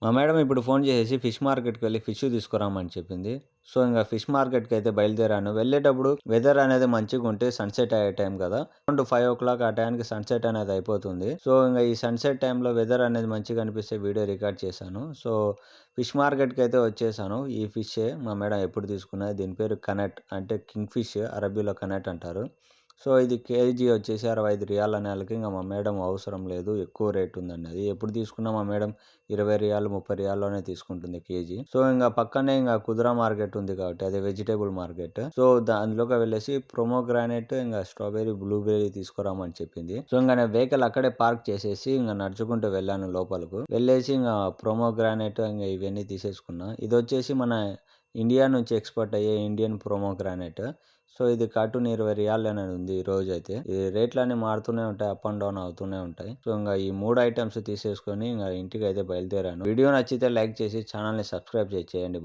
మా మేడం ఇప్పుడు ఫోన్ చేసేసి ఫిష్ మార్కెట్‌కి వెళ్లి ఫిష్ తీసుకురామని చెప్పింది. సో, ఇంగ ఫిష్ మార్కెట్‌కి అయితే బయలుదేరాను. వెళ్ళేటప్పుడు వెదర్ అనేది మంచిగుంటే సన్‌సెట్ అయ్యే టైం కదా! అరౌండ్ 5:00 ఆ టైంకి సన్‌సెట్ అనేది అయిపోతుంది. సో, ఇంగ ఈ సన్‌సెట్ టైంలో వెదర్ అనేది మంచిగా అనిపిస్తే వీడియో రికార్డ్ చేశాను. సో, ఫిష్ మార్కెట్‌కి అయితే వచ్చేసాను. ఈ ఫిషే మా మేడం ఎప్పుడు తీసుకున్నది. దీని పేరు కనట్ అంటే కింగ్ ఫిష్ అరబీలో కనట్ అంటారు. సో, ఇది కేజీ వచ్చేసి రూ. 65 నెలకి ఇంగ మా మేడం అవసరం లేదు. ఎక్కువ రేట్ ఉందన్నది. ఎప్పుడు తీసుకున్నా మా మేడం రూ. 20, 30లోనే తీసుకుంటుంది కేజీ. సో, ఇంగ పక్కనే ఇంగ కుదురా మార్కెట్ ఉంది కాబట్టి అదే వెజిటబుల్ మార్కెట్. సో, దానిలోకి వెళ్ళేసి ప్రొమోగ్రానేట్ ఇంగ స్ట్రాబెర్రీ, బ్లూబెర్రీ తీసుకురామని చెప్పింది. సో, ఇంగ నేను వెహికల్ అక్కడే పార్క్ చేసేసి ఇంగ నడుచుకుంటూ వెళ్ళాను లోపలకు. వెళ్ళేసి ఇంగ ప్రొమోగ్రానేట్ ఇంగ ఇవన్నీ తీసేసుకున్నా. ఇదొచ్చేసి మన ఇండియా నుంచి ఎక్స్‌పోర్ట్ అయ్యే ఇండియన్ ప్రొమోగ్రానేట్. సో, ఇది కార్టూన్ రూ. 20 అనేది ఉంది ఈ రోజైతే. ఈ రేట్లన్నీ మారుతూనే ఉంటాయి. అప్ అండ్ డౌన్ అవుతూనే ఉంటాయి. సో, ఇంగ ఈ 3 ఐటెమ్స్ తీసేసుకొని ఇంగ ఇంటికైతే బయలుదేరాను. వీడియో నచ్చితే లైక్ చేసి ఛానెల్‌ని సబ్స్క్రైబ్ చేయండి